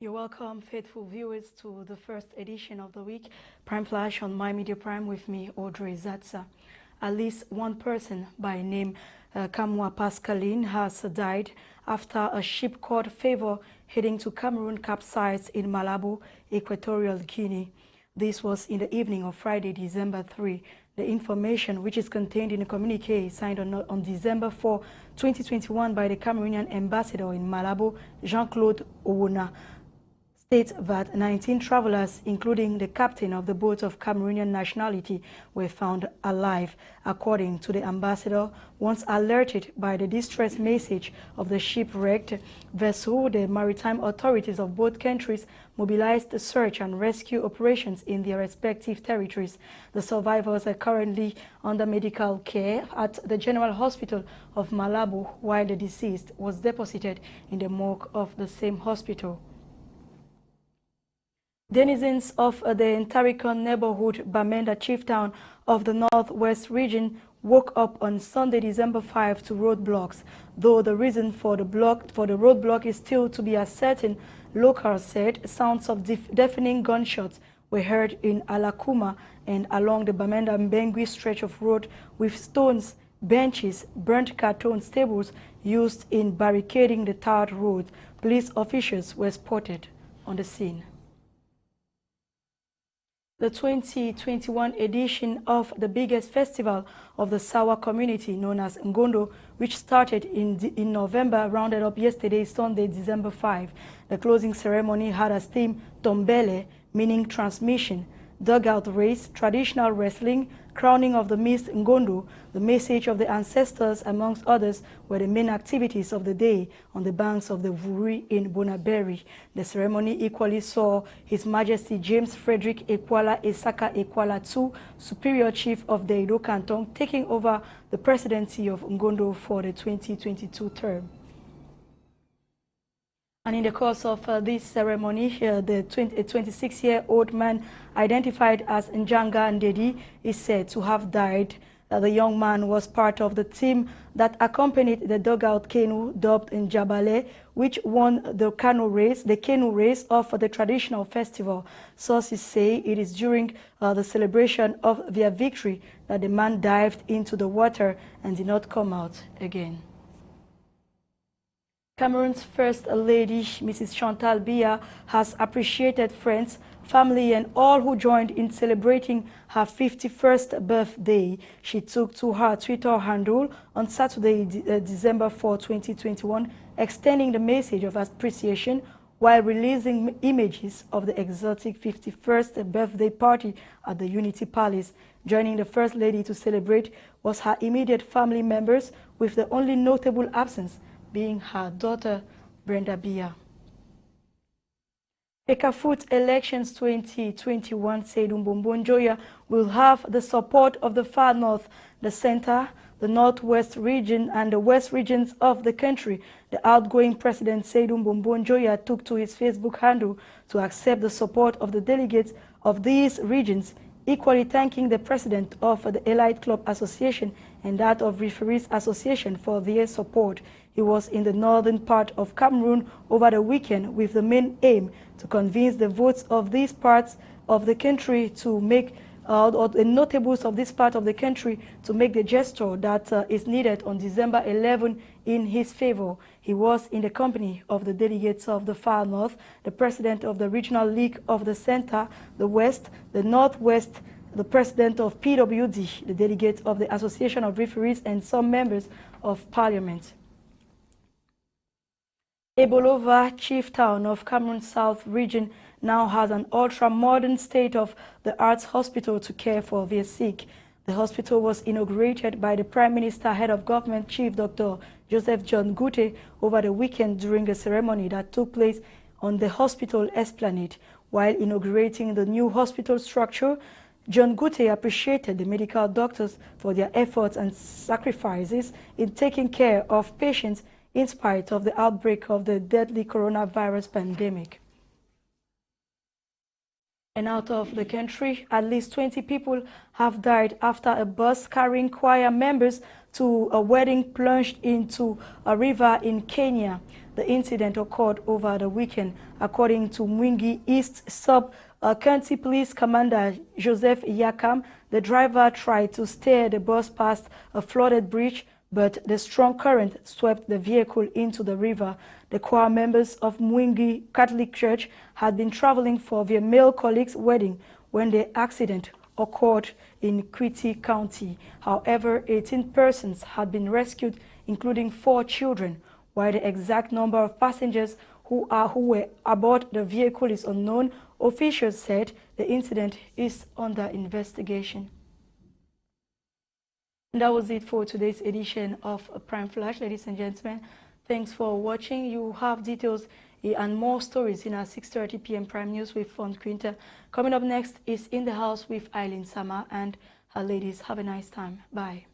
You're welcome, faithful viewers, to the first edition of the week, Prime Flash on My Media Prime with me, Audrey Zatsa. At least one person by name Ngwa Pascaline has died after a ship called Favor heading to Cameroon capsized in Malabo, Equatorial Guinea. This was in the evening of Friday, December 3. The information, which is contained in a communique signed on December 4, 2021 by the Cameroonian ambassador in Malabo, Jean-Claude Owona, states that 19 travelers, including the captain of the boat of Cameroonian nationality, were found alive. According to the ambassador, once alerted by the distress message of the shipwrecked vessel, the maritime authorities of both countries mobilized search and rescue operations in their respective territories. The survivors are currently under medical care at the General Hospital of Malabo, while the deceased was deposited in the morgue of the same hospital. Denizens of the Ntarikon neighborhood, Barmenda chieftown of the Northwest region, woke up on Sunday, December 5 to roadblocks. Though the reason for the roadblock is still to be ascertained, locals said sounds of deafening gunshots were heard in Alakuma and along the Barmenda-Mbengui stretch of road, with stones, benches, burnt carton tables used in barricading the tarred road. Police officials were spotted on the scene. The 2021 edition of the biggest festival of the Sawa community, known as Ngundo, which started in November, rounded up yesterday, Sunday, December 5. The closing ceremony had as theme Tombele, meaning transmission, dugout race, traditional wrestling, crowning of the Miss Ngundo, the message of the ancestors, amongst others, were the main activities of the day on the banks of the Vuri in Bonaberi. The ceremony equally saw His Majesty James Frederick Ekwala Esaka Ekwala II, Superior Chief of the Edo Canton, taking over the presidency of Ngundo for the 2022 term. And in the course of this ceremony, the 26-year-old man identified as Njanga Ndedi is said to have died. The young man was part of the team that accompanied the dugout canoe dubbed Njabale, which won the canoe race of the traditional festival. Sources say it is during the celebration of their victory that the man dived into the water and did not come out again. Cameroon's First Lady, Mrs. Chantal Biya, has appreciated friends, family and all who joined in celebrating her 51st birthday. She took to her Twitter handle on Saturday, December 4, 2021, extending the message of appreciation while releasing images of the exotic 51st birthday party at the Unity Palace. Joining the First Lady to celebrate was her immediate family members, with the only notable absence being her daughter, Brenda Biya. Ekafoot elections 2021, said Njoya, will have the support of the far north, the center, the northwest region, and the west regions of the country. The outgoing president, said Njoya, took to his Facebook handle to accept the support of the delegates of these regions, equally thanking the president of the Elite Club Association and that of Referees Association for their support. He was in the northern part of Cameroon over the weekend with the main aim to convince the votes of these parts of the country to make, or the notables of this part of the country to make the gesture that is needed on December 11 in his favor. He was in the company of the delegates of the far north, the president of the Regional League of the Center, the West, the Northwest, the president of PWD, the delegate of the Association of Referees, and some members of parliament. Ebolova, chieftown of Cameroon South region, now has an ultra-modern state-of-the-art hospital to care for their sick. The hospital was inaugurated by the Prime Minister, Head of Government, Chief Dr. Joseph John Gute, over the weekend during a ceremony that took place on the hospital esplanade. While inaugurating the new hospital structure, John Gute appreciated the medical doctors for their efforts and sacrifices in taking care of patients in spite of the outbreak of the deadly coronavirus pandemic. And out of the country, at least 20 people have died after a bus carrying choir members to a wedding plunged into a river in Kenya. The incident occurred over the weekend, according to Mwingi East Sub-County Police Commander Joseph Yakam. The driver tried to steer the bus past a flooded bridge, but the strong current swept the vehicle into the river. The choir members of Mwingi Catholic Church had been traveling for their male colleague's wedding when the accident occurred in Kwiti County. However, 18 persons had been rescued, including 4 children, while the exact number of passengers who were aboard the vehicle is unknown. Officials said the incident is under investigation. That was it for today's edition of Prime Flash, ladies and gentlemen. Thanks for watching. You have details and more stories in our 6:30 p.m. Prime News with Font Quinta. Coming up next is In the House with Eileen Sama, and ladies, have a nice time. Bye.